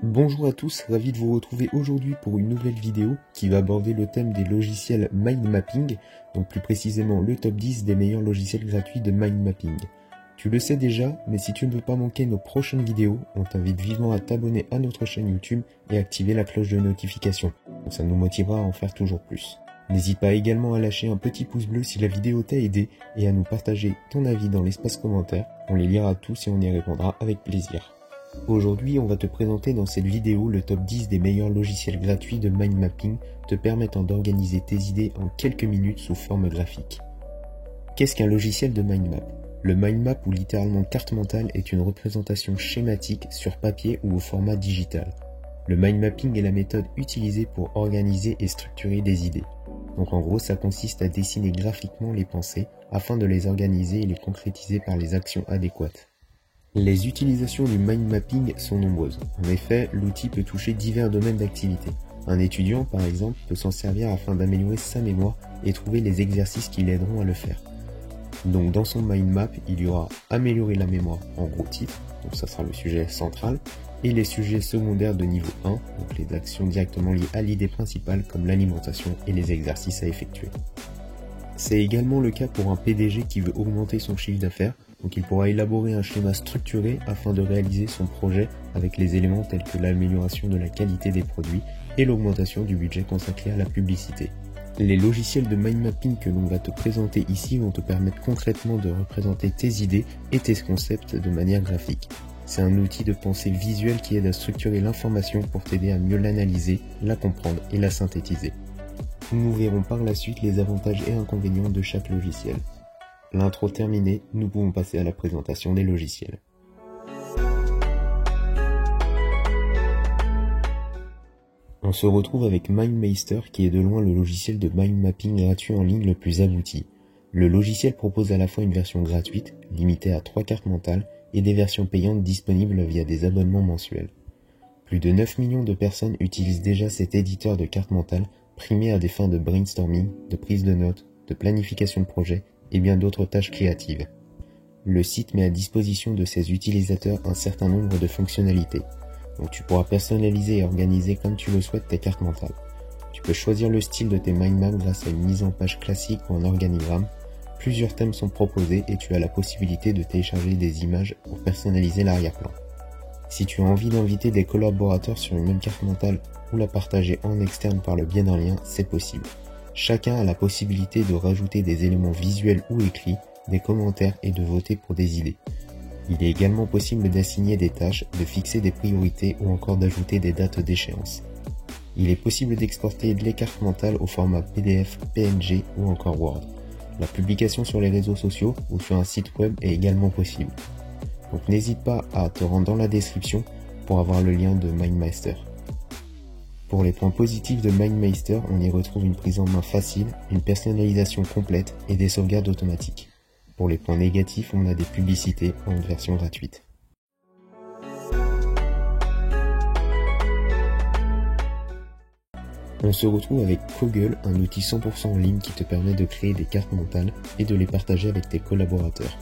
Bonjour à tous, ravi de vous retrouver aujourd'hui pour une nouvelle vidéo qui va aborder le thème des logiciels mind mapping, donc plus précisément le top 10 des meilleurs logiciels gratuits de mind mapping. Tu le sais déjà, mais si tu ne veux pas manquer nos prochaines vidéos, on t'invite vivement à t'abonner à notre chaîne YouTube et activer la cloche de notification, donc ça nous motivera à en faire toujours plus. N'hésite pas également à lâcher un petit pouce bleu si la vidéo t'a aidé et à nous partager ton avis dans l'espace commentaire, on les lira tous et on y répondra avec plaisir. Aujourd'hui, on va te présenter dans cette vidéo le top 10 des meilleurs logiciels gratuits de mind mapping te permettant d'organiser tes idées en quelques minutes sous forme graphique. Qu'est-ce qu'un logiciel de mind map? Le mind map, ou littéralement carte mentale, est une représentation schématique sur papier ou au format digital. Le mind mapping est la méthode utilisée pour organiser et structurer des idées. Donc en gros, ça consiste à dessiner graphiquement les pensées afin de les organiser et les concrétiser par les actions adéquates. Les utilisations du mind mapping sont nombreuses. En effet, l'outil peut toucher divers domaines d'activité. Un étudiant, par exemple, peut s'en servir afin d'améliorer sa mémoire et trouver les exercices qui l'aideront à le faire. Donc dans son mind map, il y aura améliorer la mémoire en gros titre, donc ça sera le sujet central, et les sujets secondaires de niveau 1, donc les actions directement liées à l'idée principale comme l'alimentation et les exercices à effectuer. C'est également le cas pour un PDG qui veut augmenter son chiffre d'affaires. Donc il pourra élaborer un schéma structuré afin de réaliser son projet avec les éléments tels que l'amélioration de la qualité des produits et l'augmentation du budget consacré à la publicité. Les logiciels de mind mapping que l'on va te présenter ici vont te permettre concrètement de représenter tes idées et tes concepts de manière graphique. C'est un outil de pensée visuelle qui aide à structurer l'information pour t'aider à mieux l'analyser, la comprendre et la synthétiser. Nous verrons par la suite les avantages et inconvénients de chaque logiciel. L'intro terminée, nous pouvons passer à la présentation des logiciels. On se retrouve avec MindMeister qui est de loin le logiciel de mind mapping gratuit en ligne le plus abouti. Le logiciel propose à la fois une version gratuite, limitée à 3 cartes mentales, et des versions payantes disponibles via des abonnements mensuels. Plus de 9 millions de personnes utilisent déjà cet éditeur de cartes mentales, primé à des fins de brainstorming, de prise de notes, de planification de projet, et bien d'autres tâches créatives. Le site met à disposition de ses utilisateurs un certain nombre de fonctionnalités. Donc tu pourras personnaliser et organiser comme tu le souhaites tes cartes mentales. Tu peux choisir le style de tes mind maps grâce à une mise en page classique ou un organigramme. Plusieurs thèmes sont proposés et tu as la possibilité de télécharger des images pour personnaliser l'arrière-plan. Si tu as envie d'inviter des collaborateurs sur une même carte mentale ou la partager en externe par le biais d'un lien, c'est possible. Chacun a la possibilité de rajouter des éléments visuels ou écrits, des commentaires et de voter pour des idées. Il est également possible d'assigner des tâches, de fixer des priorités ou encore d'ajouter des dates d'échéance. Il est possible d'exporter les cartes mentales au format PDF, PNG ou encore Word. La publication sur les réseaux sociaux ou sur un site web est également possible. Donc n'hésite pas à te rendre dans la description pour avoir le lien de MindMeister. Pour les points positifs de MindMeister, on y retrouve une prise en main facile, une personnalisation complète et des sauvegardes automatiques. Pour les points négatifs, on a des publicités en version gratuite. On se retrouve avec Koggle, un outil 100% en ligne qui te permet de créer des cartes mentales et de les partager avec tes collaborateurs.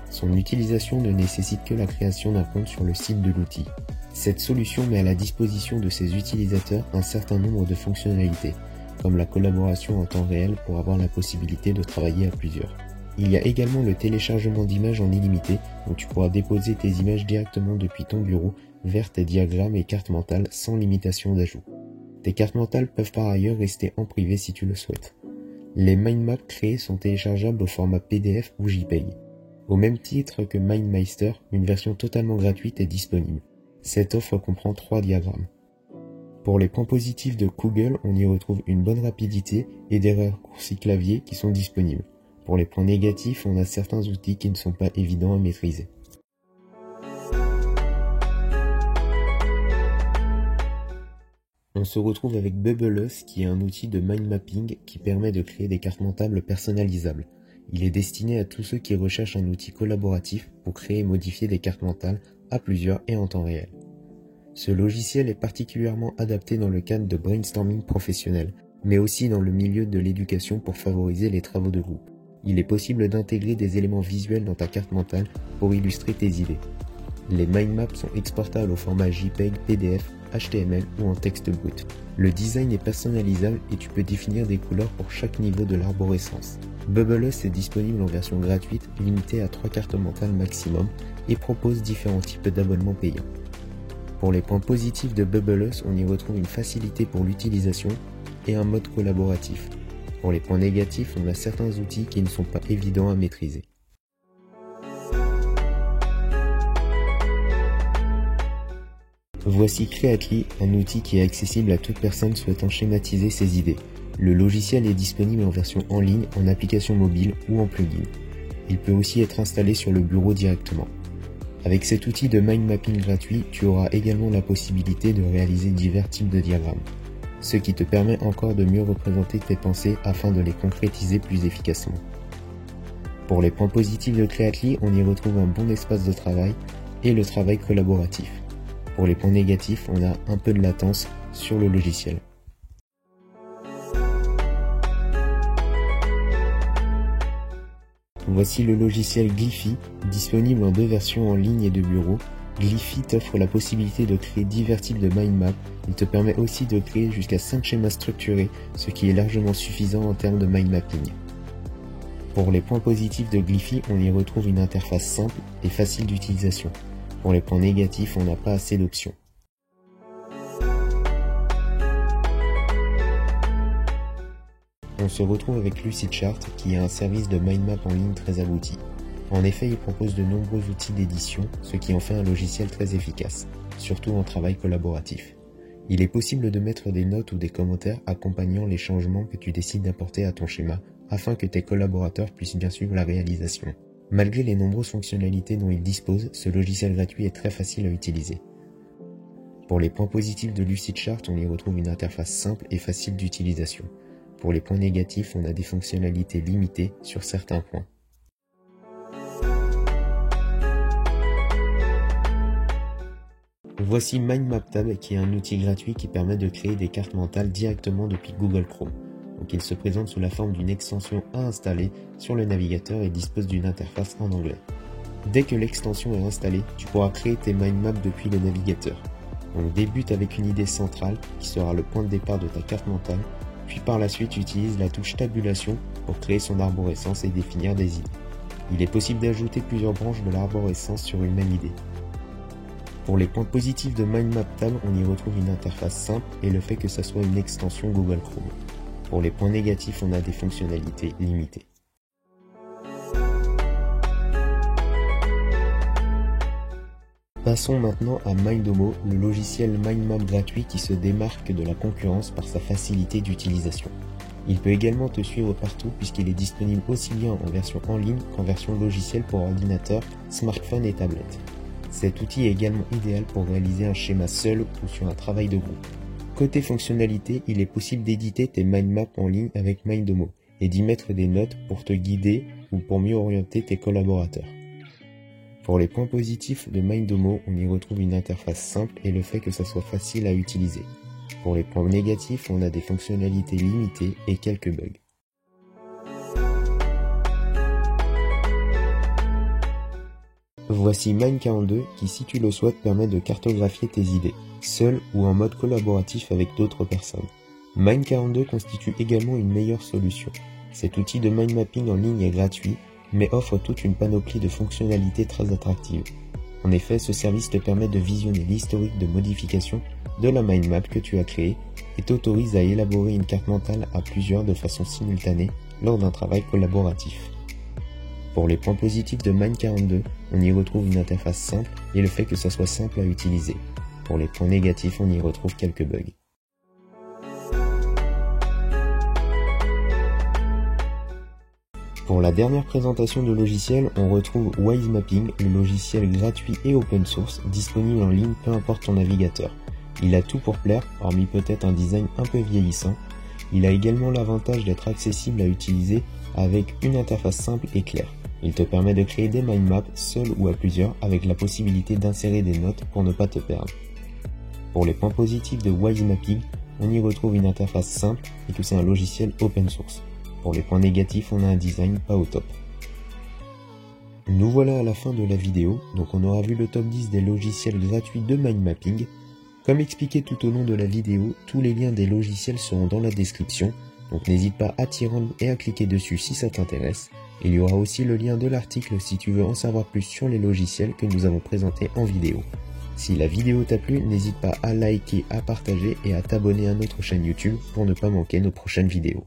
Son utilisation ne nécessite que la création d'un compte sur le site de l'outil. Cette solution met à la disposition de ses utilisateurs un certain nombre de fonctionnalités, comme la collaboration en temps réel pour avoir la possibilité de travailler à plusieurs. Il y a également le téléchargement d'images en illimité, où tu pourras déposer tes images directement depuis ton bureau vers tes diagrammes et cartes mentales sans limitation d'ajout. Tes cartes mentales peuvent par ailleurs rester en privé si tu le souhaites. Les mind maps créés sont téléchargeables au format PDF ou JPEG. Au même titre que MindMeister, une version totalement gratuite est disponible. Cette offre comprend 3 diagrammes. Pour les points positifs de Koggle, on y retrouve une bonne rapidité et des raccourcis clavier qui sont disponibles. Pour les points négatifs, on a certains outils qui ne sont pas évidents à maîtriser. On se retrouve avec Bubblous qui est un outil de mind mapping qui permet de créer des cartes mentales personnalisables. Il est destiné à tous ceux qui recherchent un outil collaboratif pour créer et modifier des cartes mentales à plusieurs et en temps réel. Ce logiciel est particulièrement adapté dans le cadre de brainstorming professionnel, mais aussi dans le milieu de l'éducation pour favoriser les travaux de groupe. Il est possible d'intégrer des éléments visuels dans ta carte mentale pour illustrer tes idées. Les mind maps sont exportables au format JPEG, PDF HTML ou en texte brut. Le design est personnalisable et tu peux définir des couleurs pour chaque niveau de l'arborescence. Bubbleless est disponible en version gratuite, limitée à 3 cartes mentales maximum, et propose différents types d'abonnements payants. Pour les points positifs de Bubbleless, on y retrouve une facilité pour l'utilisation et un mode collaboratif. Pour les points négatifs, on a certains outils qui ne sont pas évidents à maîtriser. Voici Creatly, un outil qui est accessible à toute personne souhaitant schématiser ses idées. Le logiciel est disponible en version en ligne, en application mobile ou en plugin. Il peut aussi être installé sur le bureau directement. Avec cet outil de mind mapping gratuit, tu auras également la possibilité de réaliser divers types de diagrammes, ce qui te permet encore de mieux représenter tes pensées afin de les concrétiser plus efficacement. Pour les points positifs de Creatly, on y retrouve un bon espace de travail et le travail collaboratif. Pour les points négatifs, on a un peu de latence sur le logiciel. Voici le logiciel Glyphy, disponible en 2 versions en ligne et de bureau. Glyphy t'offre la possibilité de créer divers types de mind map. Il te permet aussi de créer jusqu'à 5 schémas structurés, ce qui est largement suffisant en termes de mind mapping. Pour les points positifs de Glyphy, on y retrouve une interface simple et facile d'utilisation. Pour les points négatifs, on n'a pas assez d'options. On se retrouve avec Lucidchart, qui est un service de mind map en ligne très abouti. En effet, il propose de nombreux outils d'édition, ce qui en fait un logiciel très efficace, surtout en travail collaboratif. Il est possible de mettre des notes ou des commentaires accompagnant les changements que tu décides d'apporter à ton schéma, afin que tes collaborateurs puissent bien suivre la réalisation. Malgré les nombreuses fonctionnalités dont il dispose, ce logiciel gratuit est très facile à utiliser. Pour les points positifs de Lucidchart, on y retrouve une interface simple et facile d'utilisation. Pour les points négatifs, on a des fonctionnalités limitées sur certains points. Voici MindMapTab, qui est un outil gratuit qui permet de créer des cartes mentales directement depuis Google Chrome. Donc il se présente sous la forme d'une extension à installer sur le navigateur et dispose d'une interface en anglais. Dès que l'extension est installée, tu pourras créer tes mind maps depuis le navigateur. Donc débute avec une idée centrale qui sera le point de départ de ta carte mentale, puis par la suite utilise la touche tabulation pour créer son arborescence et définir des idées. Il est possible d'ajouter plusieurs branches de l'arborescence sur une même idée. Pour les points positifs de MindMapTab, on y retrouve une interface simple et le fait que ça soit une extension Google Chrome. Pour les points négatifs, on a des fonctionnalités limitées. Passons maintenant à Mindomo, le logiciel mind map gratuit qui se démarque de la concurrence par sa facilité d'utilisation. Il peut également te suivre partout puisqu'il est disponible aussi bien en version en ligne qu'en version logicielle pour ordinateur, smartphone et tablette. Cet outil est également idéal pour réaliser un schéma seul ou sur un travail de groupe. Côté fonctionnalité, il est possible d'éditer tes mind maps en ligne avec Mindomo et d'y mettre des notes pour te guider ou pour mieux orienter tes collaborateurs. Pour les points positifs de Mindomo, on y retrouve une interface simple et le fait que ça soit facile à utiliser. Pour les points négatifs, on a des fonctionnalités limitées et quelques bugs. Voici Mind42 qui, si tu le souhaites, permet de cartographier tes idées, seul ou en mode collaboratif avec d'autres personnes. Mind42 constitue également une meilleure solution. Cet outil de mind mapping en ligne est gratuit, mais offre toute une panoplie de fonctionnalités très attractives. En effet, ce service te permet de visionner l'historique de modification de la mind map que tu as créée et t'autorise à élaborer une carte mentale à plusieurs de façon simultanée lors d'un travail collaboratif. Pour les points positifs de Mind42, on y retrouve une interface simple et le fait que ça soit simple à utiliser. Pour les points négatifs, on y retrouve quelques bugs. Pour la dernière présentation de logiciel, on retrouve Wisemapping, le logiciel gratuit et open source, disponible en ligne peu importe ton navigateur. Il a tout pour plaire, hormis peut-être un design un peu vieillissant. Il a également l'avantage d'être accessible à utiliser avec une interface simple et claire. Il te permet de créer des mind maps seul ou à plusieurs avec la possibilité d'insérer des notes pour ne pas te perdre. Pour les points positifs de Wisemapping, on y retrouve une interface simple et que c'est un logiciel open source. Pour les points négatifs, on a un design pas au top. Nous voilà à la fin de la vidéo, donc on aura vu le top 10 des logiciels gratuits de mind mapping. Comme expliqué tout au long de la vidéo, tous les liens des logiciels seront dans la description, donc n'hésite pas à t'y rendre et à cliquer dessus si ça t'intéresse. Il y aura aussi le lien de l'article si tu veux en savoir plus sur les logiciels que nous avons présentés en vidéo. Si la vidéo t'a plu, n'hésite pas à liker, à partager et à t'abonner à notre chaîne YouTube pour ne pas manquer nos prochaines vidéos.